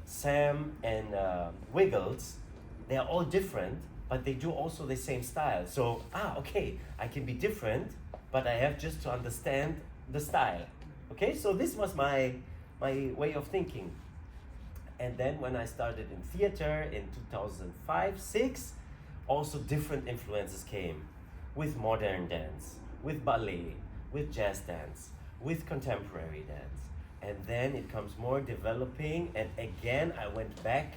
Sam and Wiggles, they are all different, but they do also the same style. So, okay, I can be different, but I have just to understand the style. Okay, so this was my way of thinking. And then when I started in theater in 2005-06, also different influences came with modern dance, with ballet, with jazz dance, with contemporary dance. And then it comes more developing, and again I went back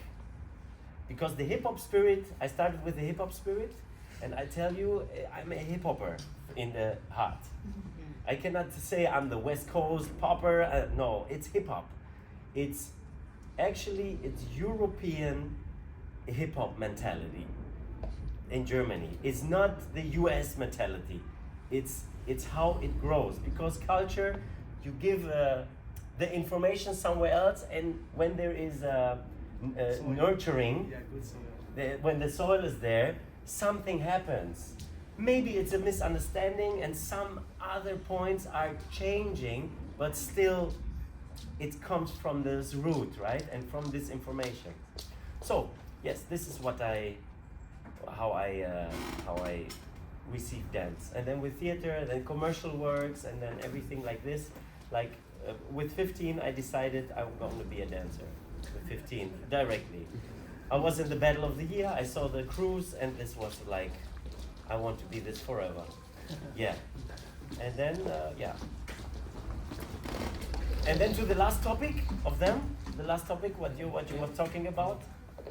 because the hip hop spirit, I started with the hip hop spirit, and I tell you, I'm a hip hopper in the heart. I cannot say I'm the West Coast popper, no, it's hip hop. It's European hip hop mentality in Germany. It's not the US mentality. It's how it grows, because culture, you give the information somewhere else, and when there is nurturing, when the soil is there, something happens. Maybe it's a misunderstanding and some other points are changing, but still it comes from this root, right? And from this information. So yes, this is how I receive dance. And then with theater, then commercial works, and then everything like this. Like with 15, I decided I'm going to be a dancer. With 15, directly. I was in the Battle of the Year. I saw the cruise, and this was like, I want to be this forever. Yeah. And then And then to the last topic of them, the last topic, what you were talking about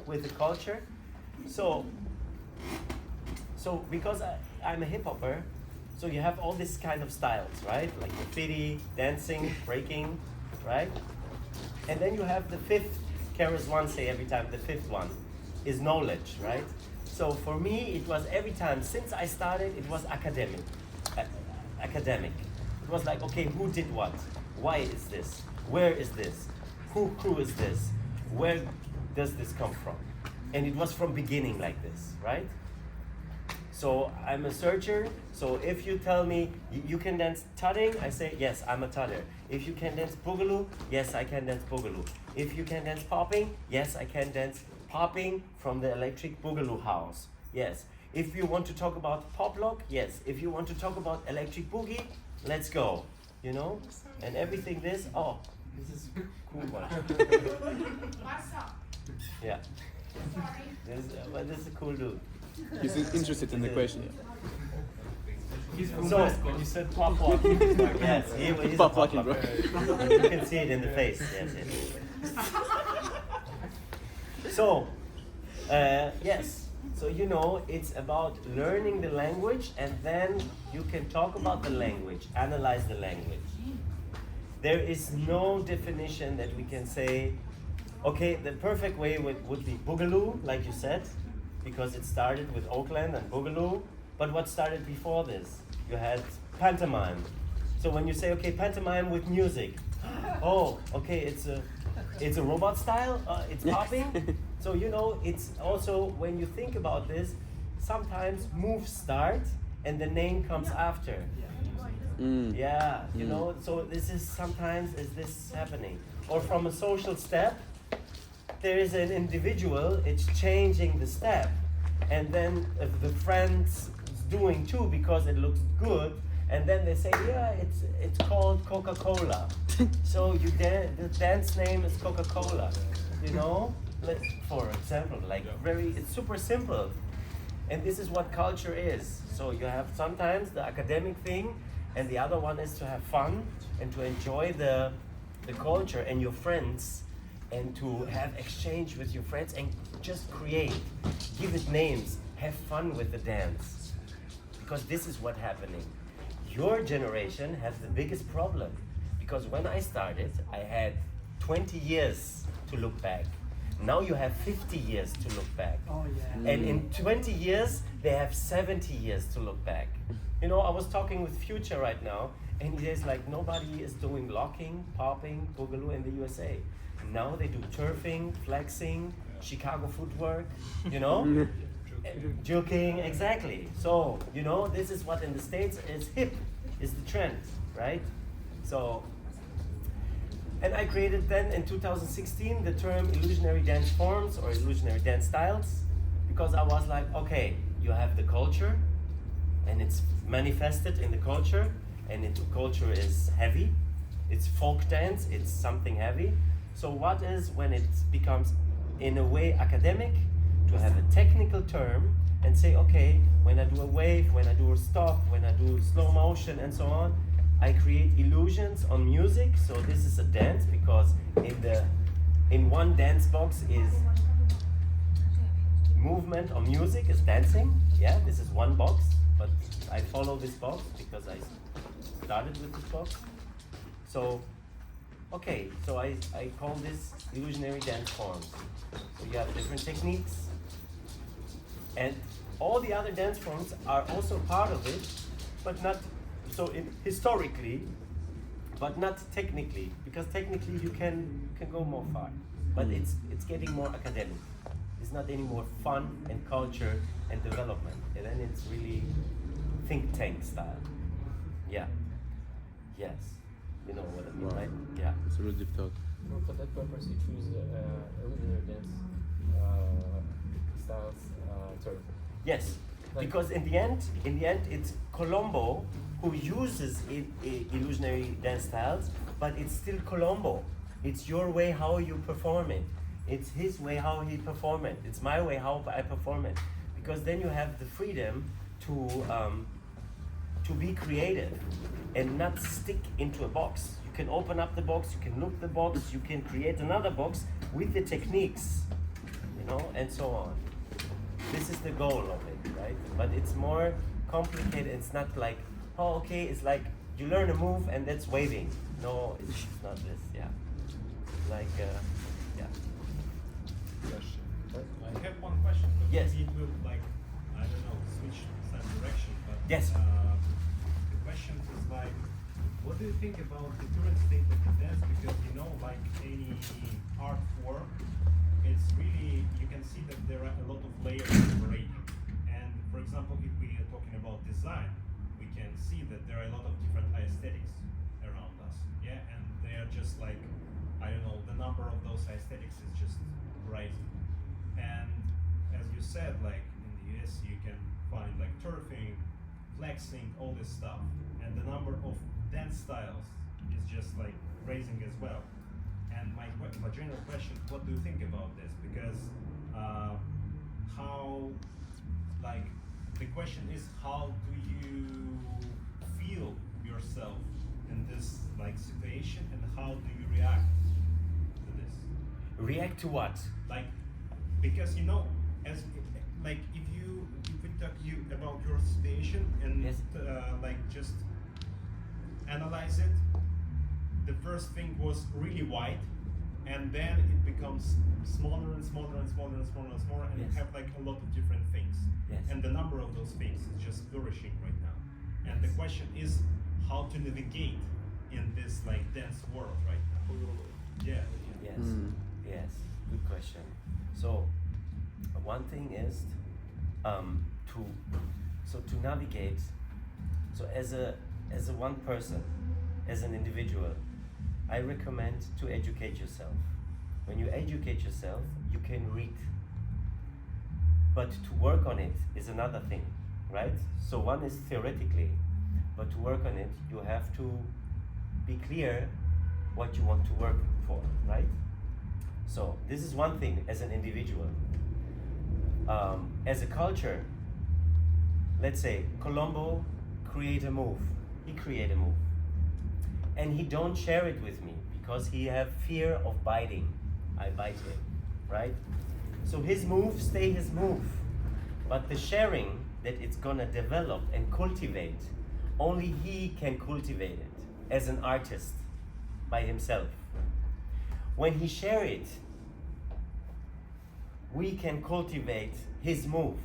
with the culture. So because I'm a hip hopper, so you have all these kind of styles, right? Like graffiti, dancing, breaking, right? And then you have the fifth, Karis one say every time, the fifth one is knowledge, right? So for me, it was every time, since I started, it was academic. It was like, okay, who did what? Why is this? Where is this? Who is this? Where does this come from? And it was from beginning like this, right? So I'm a searcher. So if you tell me you can dance tutting, I say, yes, I'm a tutter. If you can dance boogaloo, yes, I can dance boogaloo. If you can dance popping, yes, I can dance popping from the electric boogaloo house. Yes. If you want to talk about pop lock, yes. If you want to talk about electric boogie, let's go. You know? And everything this is cool one. What's up? Yeah. Sorry. This is a cool dude. He's interested in the question. He's from So, West Coast. you said pop walking. Yes, he's Pop a pop walking, bro. walker. You can see it in the face. Yes. So, yes. So it's about learning the language, and then you can talk about the language, analyze the language. There is no definition that we can say, okay, the perfect way would be boogaloo, like you said, because it started with Oakland and boogaloo. But what started before this? You had pantomime. So when you say, okay, pantomime with music, okay, it's a robot style, it's popping. So it's also, when you think about this, sometimes moves start and the name comes after. Yeah, so this is sometimes is this happening. Or from a social step, there is an individual, it's changing the step. And then the friends doing too because it looks good. And then they say, yeah, it's called Coca-Cola. So the dance name is Coca-Cola, for example, it's super simple. And this is what culture is. So you have sometimes the academic thing, and the other one is to have fun and to enjoy the culture and your friends, and to have exchange with your friends and just create, give it names, have fun with the dance. Because this is what's happening. Your generation has the biggest problem, because when I started, I had 20 years to look back. Now you have 50 years to look back. Oh, yeah. And in 20 years, they have 70 years to look back. I was talking with Future right now, and he says nobody is doing locking, popping, boogaloo in the USA. Now they do turfing, flexing, Chicago footwork, Joking, exactly. So, this is what in the States is hip, is the trend, right? So, And I created then in 2016 the term illusionary dance forms or illusionary dance styles, because I was like, okay, you have the culture and it's manifested in the culture, and the culture is heavy, it's folk dance, it's something heavy. So what is when it becomes in a way academic, to have a technical term and say, okay, when I do a wave, when I do a stop, when I do slow motion and so on, I create illusions on music. So this is a dance, because in one dance box is movement or music is dancing. Yeah, this is one box, but I follow this box because I started with this box. So okay, so I call this illusionary dance forms. So you have different techniques, and all the other dance forms are also part of it, but not so historically, but not technically, because technically you can go more far, but it's getting more academic. It's not any more fun and culture and development, and then it's really think tank style. Yeah. Yes. You know what I mean, Wow. right? Yeah. It's a really deep thought. For that purpose, you choose illusionary dance styles term. Yes, Like- because in the end, it's Colombo who uses illusionary dance styles, but it's still Colombo. It's your way how you perform it. It's his way how he perform it. It's my way how I perform it. Because then you have the freedom to be creative and not stick into a box. You can open up the box, you can look the box, you can create another box with the techniques, you know, and so on. This is the goal of it, right? But it's more complicated. It's not like, oh, okay, it's like you learn a move and that's waving. No, it's not this, yeah. Like, yeah. I have one question. But Yes. maybe it will, like, I don't know, switch some direction. But Yes. the question is like, what do you think about the current state of the dance? Because you know, like any art form, it's really, you can see that there are a lot of layers operating. And for example, if we are talking about design, we can see that there are a lot of different aesthetics around us. Yeah, and they are just like, I don't know, the number of those aesthetics is just rising. And as you said, like in the US, you can find like turfing, flexing, all this stuff, and the number of dance styles is just like raising as well. And my general question, what do you think about this? Because how, like, the question is, how do you feel yourself in this like situation, and how do you react to this? React to what? Like, because you know, as like if we talk you about your situation and Yes. like just analyze it, the first thing was really wide, and then it becomes smaller and smaller and smaller and smaller and smaller, and Yes. you have like a lot of different things. Yes. And the number of those things is just flourishing right now. And the Yes. question is how to navigate in this like dense world right now. Yeah. Yes, Mm. yes, good question. So, one thing is to navigate. So, as a one person, as an individual, I recommend to educate yourself. When you educate yourself, you can read. But to work on it is another thing, right? So one is theoretically, but to work on it, you have to be clear what you want to work for, right? So this is one thing as an individual. As a culture, let's say Colombo create a move. He create a move. And he don't share it with me because he have fear of biting. I bite him, right? So his move stay his move. But the sharing that it's gonna develop and cultivate, only he can cultivate it as an artist by himself. When he share it, we can cultivate his move.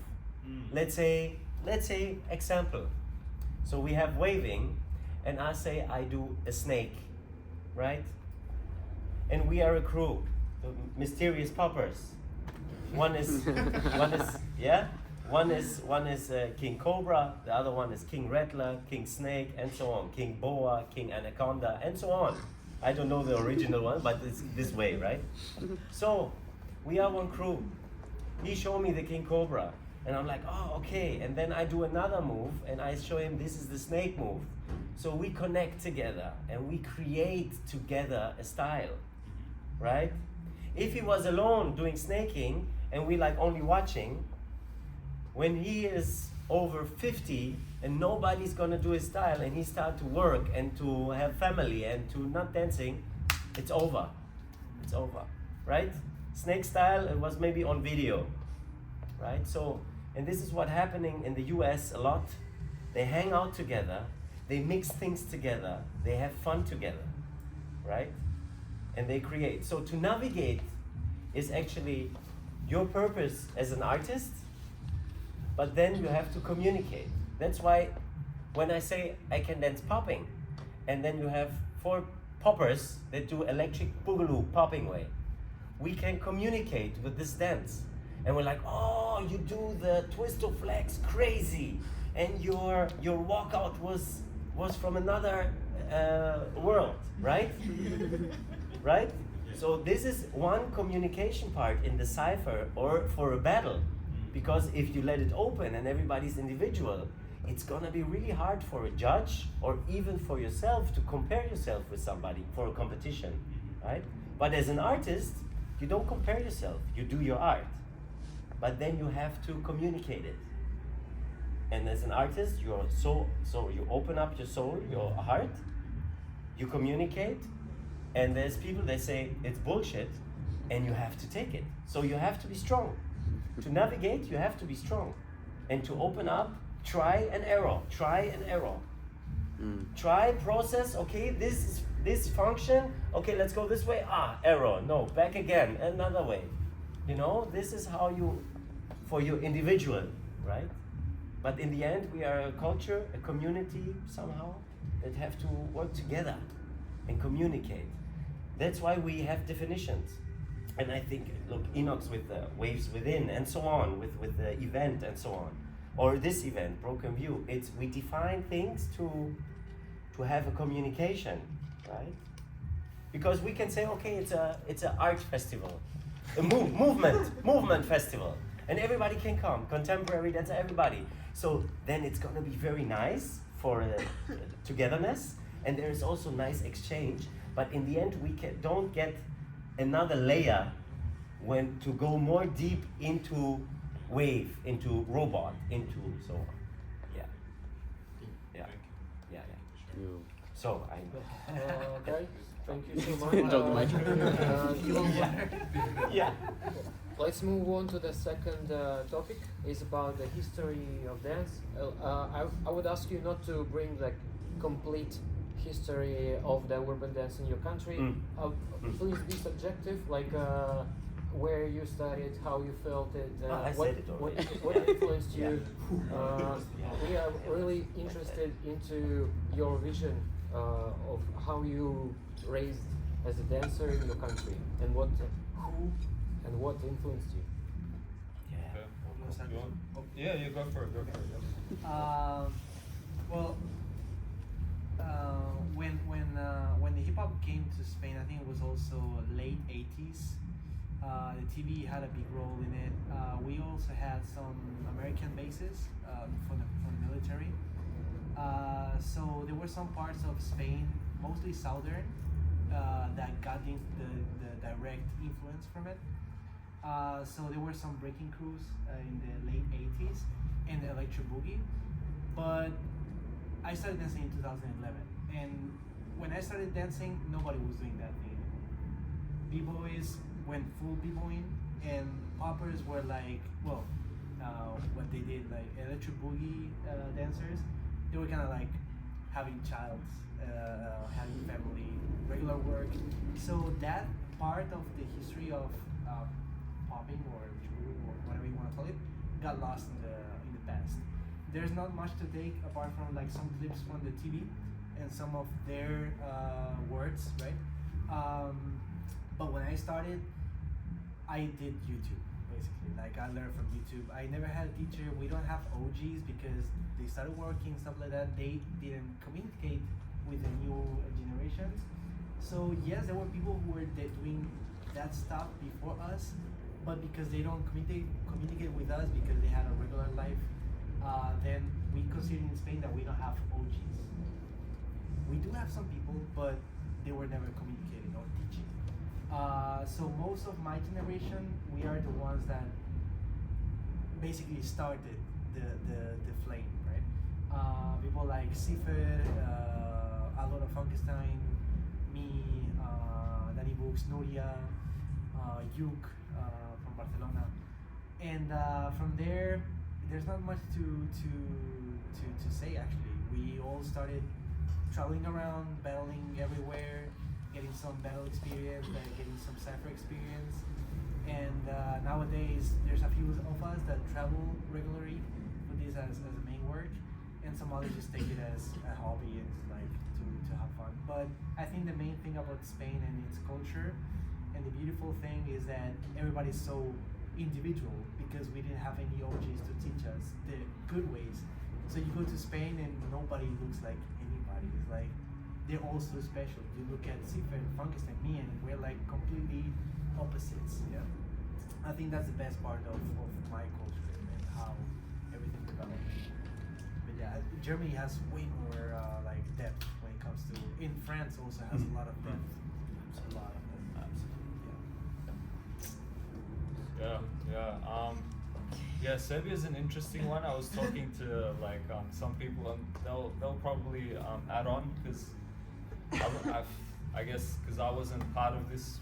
Let's say example. So we have waving, and I say I do a snake, right? And we are a crew, the mysterious poppers. One is King Cobra, the other one is King Rattler, King Snake, and so on, King Boa, King Anaconda, and so on. I don't know the original one, but it's this way, right? So we are one crew. He showed me the King Cobra, and I'm like, oh, okay. And then I do another move, and I show him this is the snake move. So we connect together, and we create together a style, right? If he was alone doing snaking, and we like only watching, when he is over 50 and nobody's gonna do his style, and he start to work and to have family and to not dancing, it's over. It's over, right? Snake style, it was maybe on video, right? So, and this is what happening in the US a lot. They hang out together, they mix things together, they have fun together, right? And they create. So to navigate is actually your purpose as an artist, but then you have to communicate. That's why when I say I can dance popping, and then you have 4 poppers that do electric boogaloo popping way, we can communicate with this dance. And we're like, oh, you do the twist of flex crazy, and your walkout was from another world, right? Right? So this is one communication part in the cipher or for a battle. Because if you let it open and everybody's individual, it's gonna be really hard for a judge or even for yourself to compare yourself with somebody for a competition, right? But as an artist, you don't compare yourself, you do your art. But then you have to communicate it. And as an artist, you're so you open up your soul, your heart, you communicate, and there's people that say it's bullshit, and you have to take it. So you have to be strong. To navigate, you have to be strong. And to open up, try and error, Try, process, okay, this function, okay, let's go this way, error, no, back again, another way. You know, this is how you, for your individual, right? But in the end, we are a culture, a community somehow, that have to work together and communicate. That's why we have definitions. And I think, look, Inox with the waves within and so on, with the event and so on. Or this event, Broken View, we define things to have a communication, right? Because we can say, okay, it's a art festival, a movement festival, and everybody can come, contemporary, that's everybody. So then it's gonna be very nice for togetherness, and there is also nice exchange, but in the end we don't get another layer when to go more deep into wave, into robot, into so on. Yeah. So Okay, thank you so much. Drop the mic. yeah. Let's move on to the second topic. It's about the history of dance. I would ask you not to bring like complete history of the urban dance in your country. Please be subjective, like where you studied, how you felt it, what influenced you. We are really interested into your vision of how you raised as a dancer in your country, and what influenced you. Yeah, you go for it. Well, when the hip hop came to Spain, I think it was also late 80s. The TV had a big role in it. We also had some American bases from the military. So there were some parts of Spain, mostly southern, that got the direct influence from it. So there were some breaking crews in the late 80s and the electro boogie. But I started dancing in 2011, and when I started dancing, nobody was doing that thing. B-boys went full b-boying, and poppers were like, what they did, like electro boogie dancers, they were kind of like having childs, having family, regular work. So that part of the history of popping or whatever you want to call it got lost in the past. There's not much to take apart from like some clips from the TV and some of their words, right? But when I started, I did YouTube, basically. Like I learned from YouTube. I never had a teacher. We don't have OGs because they started working, stuff like that. They didn't communicate with the new generations. So yes, there were people who were doing that stuff before us, but because they don't communicate with us because they had a regular life, then we consider in Spain that we don't have OGs. We do have some people, but they were never communicating or teaching. So most of my generation, we are the ones that basically started the flame, right? People like Cipher, a lot of Frankenstein, me, Danny Books, Nuria, Yuk from Barcelona, and from there, there's not much to say actually. We all started traveling around, battling everywhere, getting some battle experience, getting some cipher experience, and nowadays there's a few of us that travel regularly with this as a main work, and some others just take it as a hobby and like to have fun. But I think the main thing about Spain and its culture, and the beautiful thing is that everybody's so individual because we didn't have any OGs to teach us the good ways. So you go to Spain and nobody looks like anybody. It's like they're all so special. You look at Cipher, Frankenstein, me, and we're like completely opposites. Yeah, I think that's the best part of my culture and how everything developed. But yeah, Germany has way more like depth when it comes to. In France also has a lot of depth. A lot of depth. Yeah. Yeah, Serbia is an interesting one. I was talking to like some people, and they'll probably add on because I guess because I wasn't part of this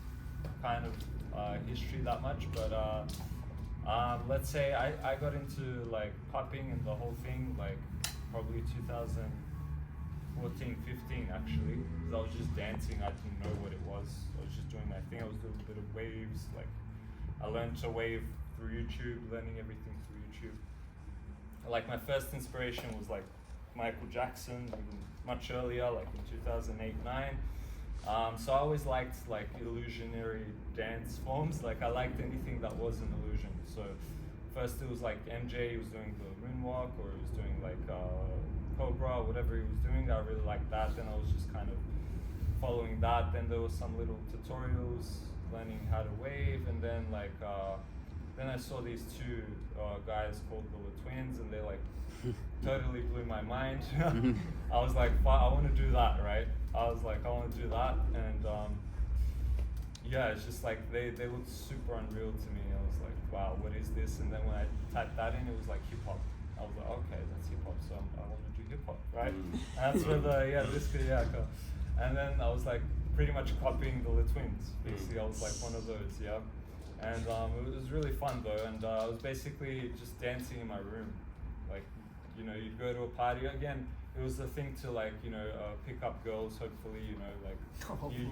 kind of history that much, but let's say I got into like popping and the whole thing like probably 2014, 15 actually, because I was just dancing. I didn't know what it was. I was just doing my thing. I was doing a bit of waves. Like I learned to wave through YouTube, learning everything through YouTube. Like my first inspiration was like Michael Jackson, even much earlier, like in 2008-9. So I always liked like illusionary dance forms. Like I liked anything that was an illusion. So first it was like MJ, he was doing the moonwalk, or he was doing like Cobra, whatever he was doing. I really liked that. Then I was just kind of following that. Then there was some little tutorials learning how to wave, and then like then I saw these two guys called the Twins, and they like totally blew my mind. I was like, I want to do that, right? I was like, I want to do that, and yeah, it's just like they looked super unreal to me. I was like, wow, what is this? And then when I typed that in, it was like hip hop. I was like, okay, that's hip hop, so I want to do hip hop, right? And that's where this video. And then I was like pretty much copying the Twins. Basically, I was like one of those, yeah. And it was really fun though, and I was basically just dancing in my room. Like, you know, you'd go to a party again. It was the thing to like, you know, pick up girls. Hopefully, you know, like you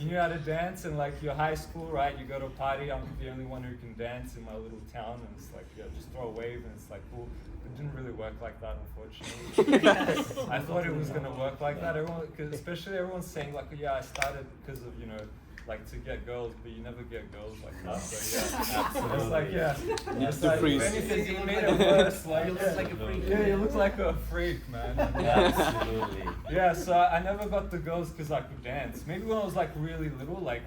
knew how to dance, and like your high school, right? You go to a party. I'm the only one who can dance in my little town, and it's like, yeah, just throw a wave, and it's like cool. It didn't really work like that, unfortunately. I thought it was gonna work like that. Everyone, cause especially everyone's saying like, yeah, I started because of, you know, like to get girls, but you never get girls like that. So yeah, absolutely. It's like, yeah, it's like, if anything, you made it worse. Like, You look like a freak. Yeah, you look like a freak, man. Absolutely. Yeah, so I never got the girls because I could dance. Maybe when I was like really little, like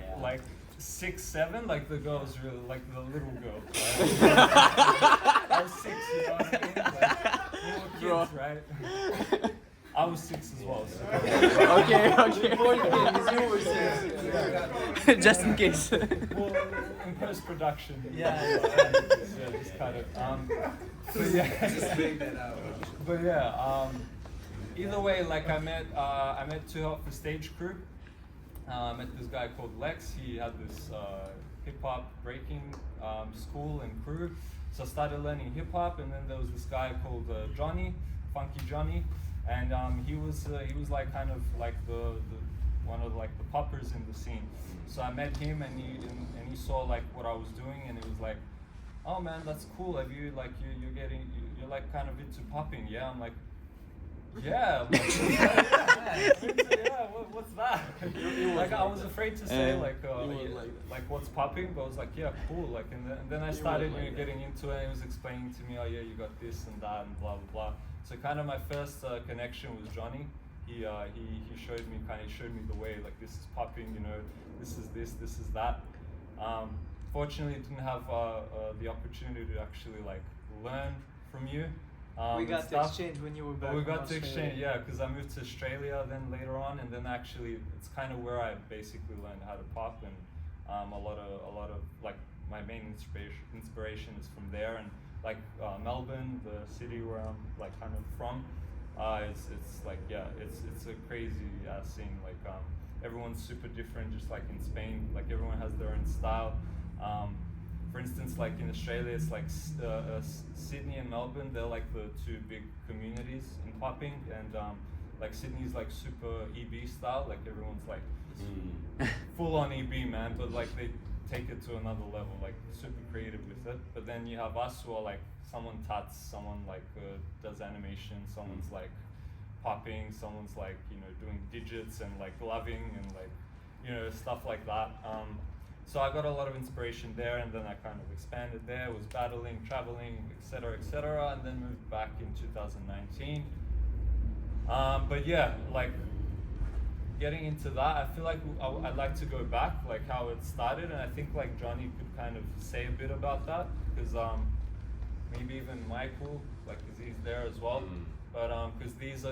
6, 7, like the girls really like the little girl. Right? I was 6, you know what I mean? Like, we were kids, right? I was 6 as well. So. Okay. Just in case. Well, in post-production. Yeah. Just kind of. But yeah. Just make that out. But yeah. Either way, like I met Too Hot for Stage crew. I met this guy called Lex. He had this hip hop breaking school and crew. So I started learning hip hop, and then there was this guy called Johnny, Funky Johnny. And he was like kind of like the one of like the poppers in the scene. So I met him, and he saw like what I was doing, and he was like, "Oh man, that's cool. Have you like you're like kind of into popping?" Yeah, I'm like, "Yeah." I'm like, yeah. What's that? Like I was afraid to say like what's popping, but I was like, "Yeah, cool." Like and then I started getting into it. And he was explaining to me, "Oh yeah, you got this and that and blah blah blah." So kind of my first connection was Johnny. he showed me the way, like this is popping, you know, this is that. Fortunately, didn't have the opportunity to actually like learn from you. We and got to stuff. exchange when you were back. But we from got to Australia. exchange, yeah, because I moved to Australia then later on, and then actually it's kind of where I basically learned how to pop, and a lot of like my main inspiration is from there, and like Melbourne, the city where I'm like kind of from. It's like it's a crazy scene. Like everyone's super different, just like in Spain. Like everyone has their own style. For instance, like in Australia, it's like Sydney and Melbourne. They're like the two big communities in popping, and like Sydney's like super EB style. Like everyone's like full on EB, man. But like they take it to another level, like super creative with it. But then you have us who are like someone tats, someone like does animation, someone's like popping, someone's like, you know, doing digits and like gloving and like, you know, stuff like that. So I got a lot of inspiration there, and then I kind of expanded there, was battling, traveling, etc., and then moved back in 2019. But yeah, like getting into that, I feel like I'd like to go back, like how it started, and I think like Johnny could kind of say a bit about that, because maybe even Michael, like, cause he's there as well. But because these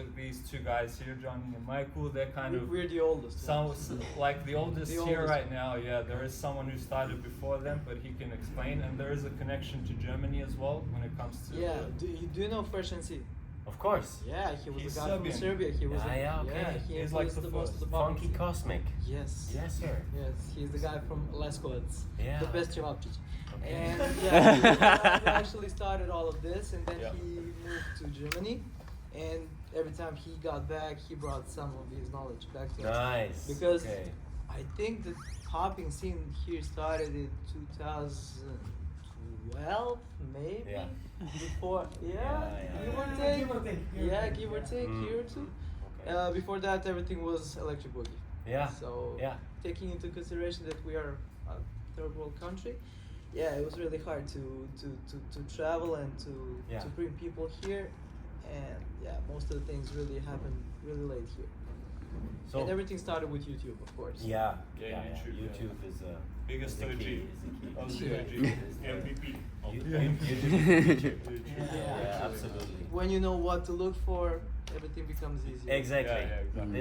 two guys here, Johnny and Michael, they're kind of We're the oldest. some like the oldest The here oldest. right now. Yeah, there is someone who started before them, but he can explain. And there is a connection to Germany as well when it comes to. Yeah. Do you know Fresh and C? Of course. Yeah, he was He's a guy Serbian. from Serbia. He was Okay. he He's like influenced the most of first the pop Funky scene. Cosmic. Yes. Yes, sir. Yes, he's the guy from Leskovac. Yeah. The best Cevapcic. Okay. And yeah, he actually started all of this, and then Yeah. he moved to Germany. And every time he got back, he brought some of his knowledge back to us. Nice. Because Okay. I think the popping scene here started in 2012, maybe. Yeah. Before, Yeah. give or take. Give or take, year or two. Okay. Before that, everything was electric boogie. Yeah. So Yeah. taking into consideration that we are a third world country, yeah, it was really hard to travel and Yeah. to bring people here, and yeah, most of the things really happened really late here. So. And everything started with YouTube, of course. Yeah. Yeah, YouTube, yeah. YouTube is Biggest is the OG. key. Is the key. Of the Yeah. OG. Is the- MVP. of You- the you- game. YouTube. Yeah. Yeah, absolutely. When you know what to look for, everything becomes easier. Exactly. Yeah, exactly.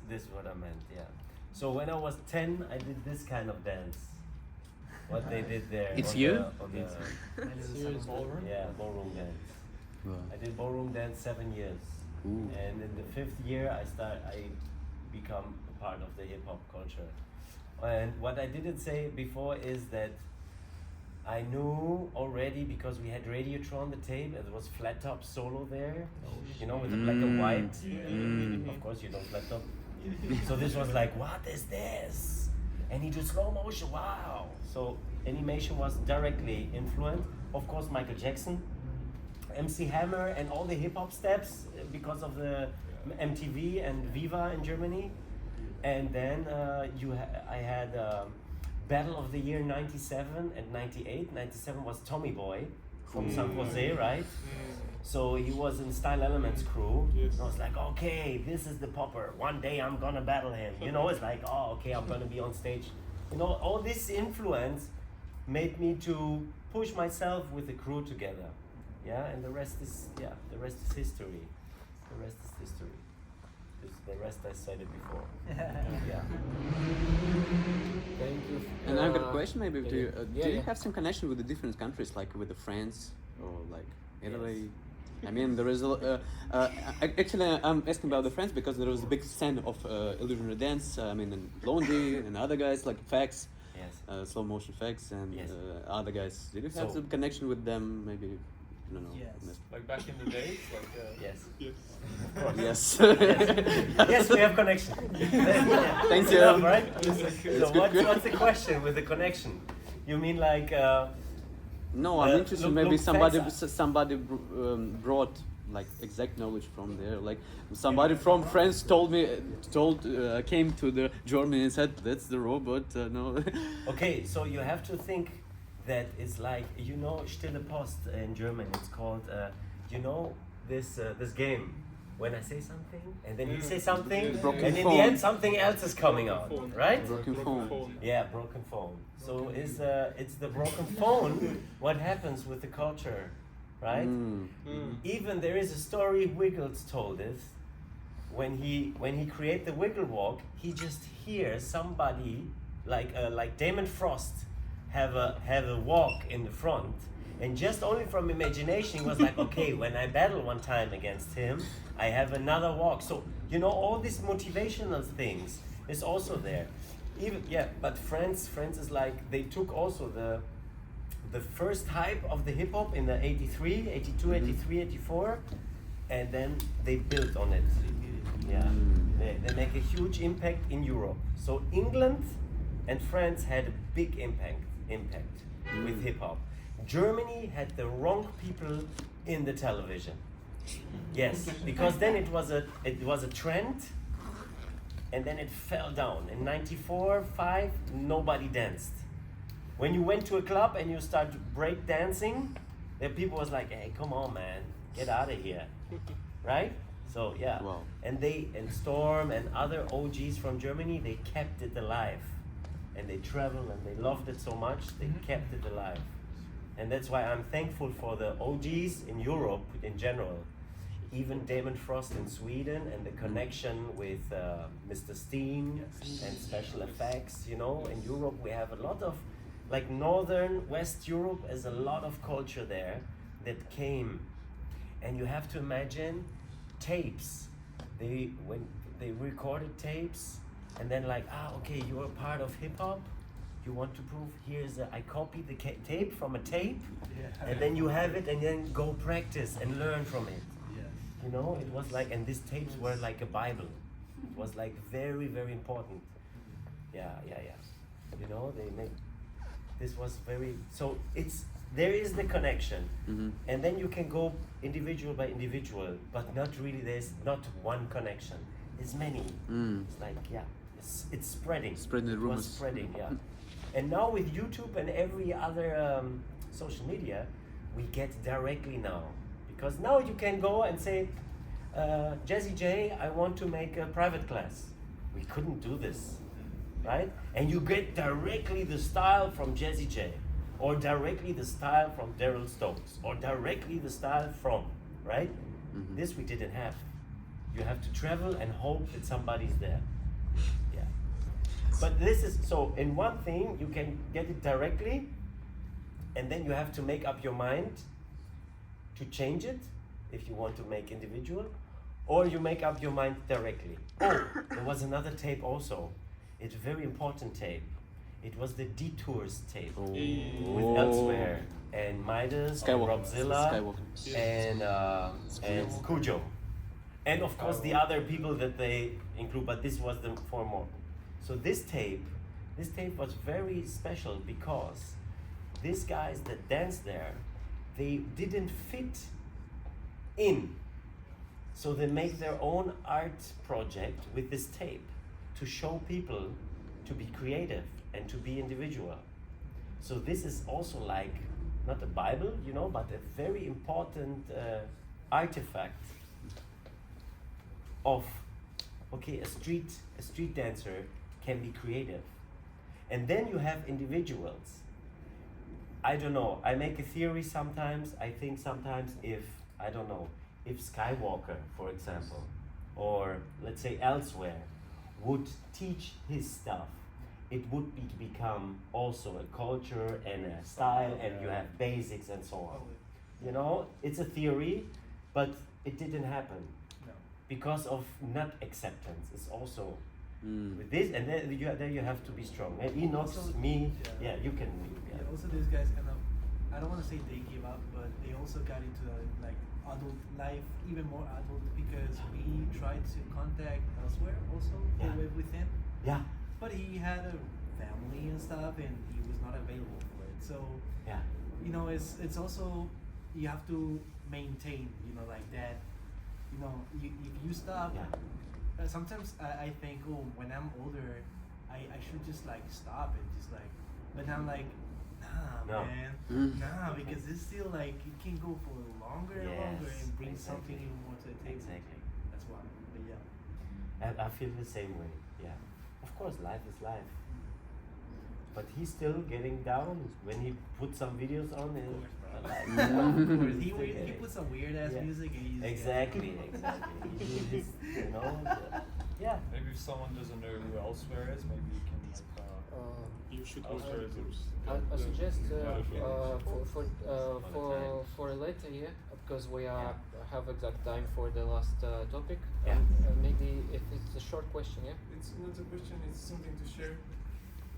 This is what I meant. Yeah. So when I was 10, I did this kind of dance. What they did there. It's on you? The, on the, Seriously. yeah, ballroom dance. Wow. I did ballroom dance 7 years. Ooh. And in the 5th year, I become a part of the hip hop culture. And what I didn't say before is that I knew already, because we had Radiotron, the tape, and there was flat top solo there, you know, with the black and white. Of course, you know flat top. So this was like, what is this? And he did slow motion, wow. So animation was directly influenced. Of course, Michael Jackson, MC Hammer, and all the hip hop steps because of the MTV and Viva in Germany. And then I had Battle of the Year 97 and 98. 97 was Tommy Boy from San Jose, right? So he was in Style Elements crew. And I was like, okay, this is the popper. One day I'm gonna battle him. You know, it's like, oh, okay, I'm gonna be on stage. You know, all this influence made me to push myself with the crew together. Yeah, and the rest is history. The rest is history. The rest I said it before. Yeah. Thank you. And I've got a question maybe to you. yeah, Do you yeah. have some connection with the different countries, like with the France or like Italy? I mean, there is actually I'm asking about the France because there was a big scene of illusionary dance. I mean, and Blondie and other guys like Fax, Yes. slow motion Fax, and Yes. other guys. Did you have So- some connection with them? Maybe I don't know. Yes. Like back in the days, like. Yes. Yes. Yes, we have connection. Thank you. Enough, right? It's So good. what's the question with the connection? You mean like? No, I'm interested. Maybe look, somebody Fax- somebody brought like exact knowledge from there. Like somebody from France came to the Germany and said that's the robot. No. Okay, so you have to think that it's like, you know, Stille Post in German. It's called, you know, this game. when I say something, and then you say something, Broken and in phone. the end something else is coming out, right? Broken phone. Yeah, broken phone. So it's the broken phone what happens with the culture, right? Even there is a story Wiggles told us when he created the Wiggle Walk, he just hears somebody like Damon Frost have a walk in the front, and just only from imagination he was like, okay, when I battle one time against him, I have another walk. So you know, all these motivational things is also there. Even but France is like, they took also the first hype of the hip hop in the 83, 82, 83, 84, and then they built on it. Yeah, they make a huge impact in Europe. So England and France had a big impact with hip hop. Germany had the wrong people in the television. Yes, because then it was a trend, and then it fell down. In 94, 5, nobody danced. When you went to a club and you started break dancing, the people was like, hey, come on, man, get out of here, right? So yeah, Wow. and Storm and other OGs from Germany, they kept it alive, and they traveled and they loved it so much, they kept it alive, and that's why I'm thankful for the OGs in Europe in general, even Damon Frost in Sweden, and the connection with Mr. Steen and special effects. You know, in Europe we have a lot of, like Northern West Europe is a lot of culture there that came, and you have to imagine tapes. When they recorded tapes, and then like, okay, you're a part of hip hop. You want to prove? I copied the tape from a tape, and then you have it, and then go practice and learn from it. You know, it was like, and these tapes were like a Bible. It was like very, very important. Yeah. You know, this was very, so there is the connection, and then you can go individual by individual, but not really, there's not one connection. There's many. It's like, it's spreading. Spreading the It was rumors. spreading, yeah. And now with YouTube and every other social media, we get directly now. Because now you can go and say, Jazzy J, I want to make a private class. We couldn't do this, right? And you get directly the style from Jazzy J, or directly the style from Daryl Stokes, or directly the style from, right? This we didn't have. You have to travel and hope that somebody's there. Yeah. But this is, so in one thing, you can get it directly, and then you have to make up your mind to change it if you want to make individual, or you make up your mind directly. Oh, there was another tape also. It's a very important tape. It was the Detours tape with Elsewhere and Midas and Robzilla and Cujo, and of course the other people that they include. But this was the 4 more. So this tape was very special because these guys that danced there, they didn't fit in. So they make their own art project with this tape to show people to be creative and to be individual. So this is also like, not a Bible, you know, but a very important artifact of, okay, a street dancer can be creative. And then you have individuals. I don't know, I make a theory sometimes. I think sometimes if Skywalker, for example, or let's say Elsewhere, would teach his stuff, it would become also a culture and a style, and you have basics and so on. You know, it's a theory, but it didn't happen because of not acceptance. It's also with this, and then you have to be strong. And Inox, Also, me, yeah. you can. Yeah, also these guys kind of, I don't want to say they give up, but they also got into like adult life, even more adult, because we tried to contact Elsewhere also with him. Yeah. But he had a family and stuff, and he was not available for it. So Yeah. you know, it's also, you have to maintain, you know, like that. You know, if you stop. Yeah. Sometimes I think, oh, when I'm older, I should just like stop and just like, but I'm like, nah, No. man, nah, because it's still like, it can go for longer and longer and bring something even more to the table. Exactly. that's why. But yeah. And I feel the same way. Yeah. Of course, life is life. But he's still getting down when he puts some videos on it. Of course, he Okay. puts some weird ass Yeah. music and he's Exactly. He just, yeah. Maybe if someone doesn't know who Elsewhere is, maybe you can like. You should Elsewhere is I suggest Yeah. for a later year, because we have exact time for the last topic. Yeah. Maybe if it's a short question, yeah. It's not a question, it's something to share.